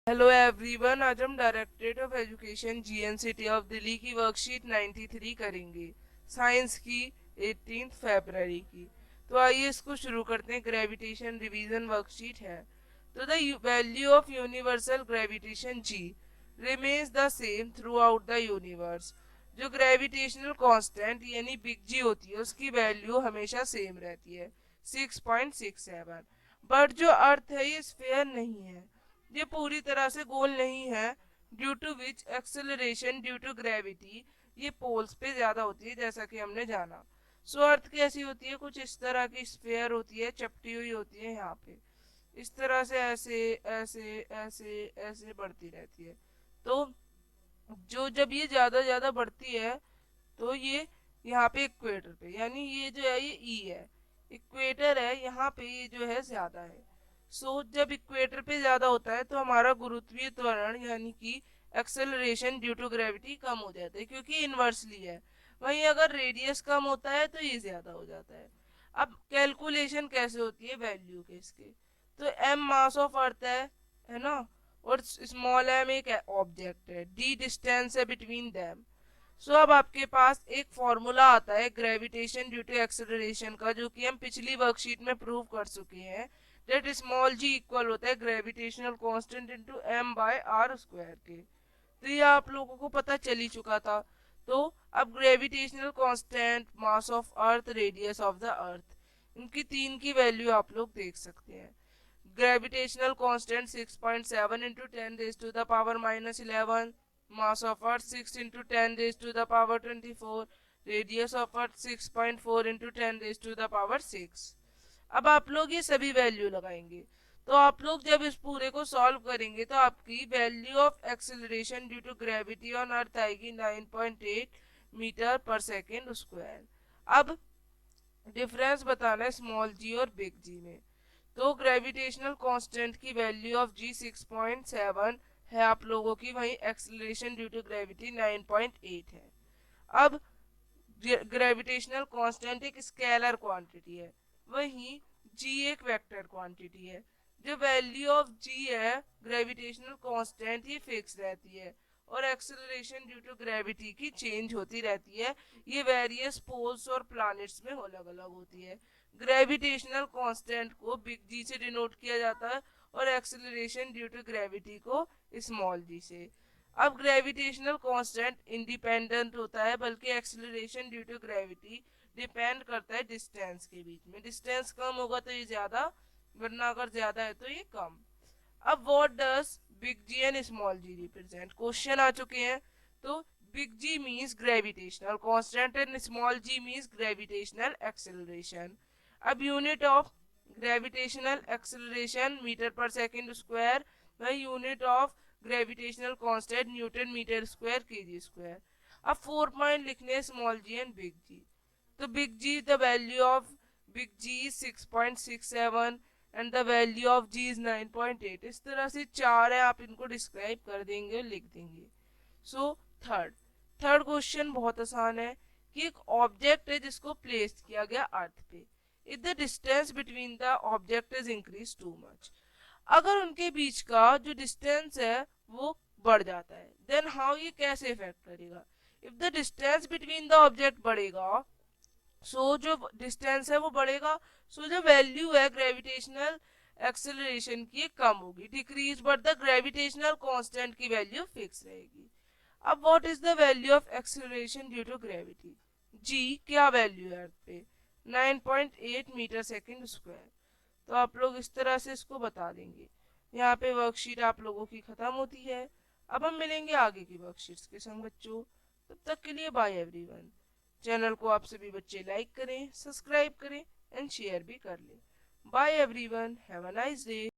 Hello everyone, आज हम directorate of education GNCT of Delhi की वर्कशीट 93 करेंगे, साइंस की 18 फरवरी की। तो आइए इसको शुरू करते हैं। ग्रेविटेशन रिवीजन वर्कशीट है। तो the value of universal gravitation G remains the same throughout the universe. जो ग्रेविटेशनल कांस्टेंट यानी बिग जी होती है उसकी वैल्यू हमेशा सेम रहती है 6.67। बट जो अर्थ है ये स्फेयर नहीं है, ये पूरी तरह से गोल नहीं है। Due to which acceleration due to gravity ये पोल्स पे ज्यादा होती है, जैसा कि हमने जाना। सो अर्थ कैसी होती है? कुछ इस तरह की स्फेयर होती है, चपटी हुई होती है यहाँ पे, इस तरह से ऐसे ऐसे ऐसे ऐसे बढ़ती रहती है। तो जो जब ये ज्यादा बढ़ती है तो ये यहाँ पे इक्वेटर पे, यानी ये जो है ये ई है, इक्वेटर है, यहाँ पे ये जो है ज्यादा है। सो जब इक्वेटर पे ज्यादा होता है तो हमारा गुरुत्वीय त्वरण यानी कि एक्सेलरेशन ड्यू टू ग्रेविटी कम हो जाता है, क्योंकि इनवर्सली है। वहीं अगर रेडियस कम होता है तो ये ज्यादा हो जाता है। अब कैलकुलेशन कैसे होती है वैल्यू के इसके? तो एम मास ऑफ अर्थ है ना, और स्मॉल एम एक ऑब्जेक्ट है, डी डिस्टेंस है बिटवीन देम। सो अब आपके पास एक फॉर्मूला आता है ग्रेविटेशन ड्यू टू एक्सेलरेशन का, जो कि हम पिछली वर्कशीट में प्रूव कर चुके हैं। डेट स्मॉल जी इक्वल होता है gravitational constant into M by R square के। तो ये आप लोगों को पता चल ही चुका था। तो अब gravitational constant, mass of earth, radius of the earth, इनकी तीन की वैल्यू आप लोग देख सकते हैं। Gravitational constant 6.7 into 10 raise to the power -11, mass of earth 6 into 10 raised to the power 24, radius of earth 6.4 into 10 raised to the power 6। अब आप लोग ये सभी वैल्यू लगाएंगे, तो आप लोग जब इस पूरे को सॉल्व करेंगे तो आपकी value of acceleration due to gravity on earth आएगी 9.8 मीटर पर सेकेंड स्क्वायर। अब डिफरेंस बताना है स्मॉल जी और बिग जी में। तो ग्रेविटेशनल कांस्टेंट की वैल्यू ऑफ जी 6.7 है आप लोगों की, वहीं एक्सेलरेशन ड्यू टू ग्रेविटी 9.8 है। अब ग्रेविटेशनल कांस्टेंट एक स्केलर क्वांटिटी है, वहीं जी एक वेक्टर क्वांटिटी है। जो वैल्यू ऑफ जी है ग्रेविटेशनल कांस्टेंट ये फिक्स रहती है, और एक्सेलरेशन ड्यू टू ग्रेविटी की चेंज होती रहती है। ये वेरियस पोल्स और प्लैनेट्स में अलग अलग होती है। ग्रेविटेशनल कांस्टेंट को बिग जी से डिनोट किया जाता है और एक्सेलरेशन ड्यू टू ग्रेविटी को स्मॉल जी से। अब ग्रेविटेशनल कांस्टेंट इंडिपेंडेंट होता है, बल्कि acceleration due to gravity depend करता है डिस्टेंस के बीच में। डिस्टेंस कम होगा तो ये ज्यादा, वरना अगर ज्यादा है तो ये कम। अब what does big G and small G represent? Question आ चुके हैं। तो big G means gravitational constant and small G means gravitational acceleration. अब unit of gravitational acceleration metre per second square, वही unit of gravitational constant newton metre square KG square. अब 4 point लिखने small G and big G. तो big G, the value of big G 6.67 and the value of ji is 9.8। इस तरह से चार है, आप इनको डिस्क्राइब कर देंगे और लिख देंगे। सो थर्ड थर्ड क्वेश्चन बहुत आसान है कि एक ऑब्जेक्ट है जिसको प्लेस किया गया अर्थ पे। If the distance between the object is increase too much, अगर उनके बीच का जो डिस्टेंस है वो बढ़ जाता है, देन हाउ ये कैसे इफेक्ट करेगा? If the distance between the object बढ़ेगा, सो जो डिस्टेंस है वो बढ़ेगा, सो जो वैल्यू है ग्रेविटेशनल एक्सेलरेशन की कम होगी, decrease, but the gravitational constant की वैल्यू फिक्स रहेगी। अब what is the value of acceleration due to gravity? G क्या वैल्यू है अर्थ पे? 9.8 मीटर सेकेंड स्क्वायर। तो आप लोग इस तरह से इसको बता देंगे। यहाँ पे वर्कशीट आप लोगों की खत्म होती है। अब हम मिलेंगे आगे की वर्कशीट्स के संग बच्चों। तब तक के लिए बाय एवरीवन। चैनल को आप सभी बच्चे लाइक करें, सब्सक्राइब करें एंड शेयर भी कर लें। Bye everyone, have a nice day.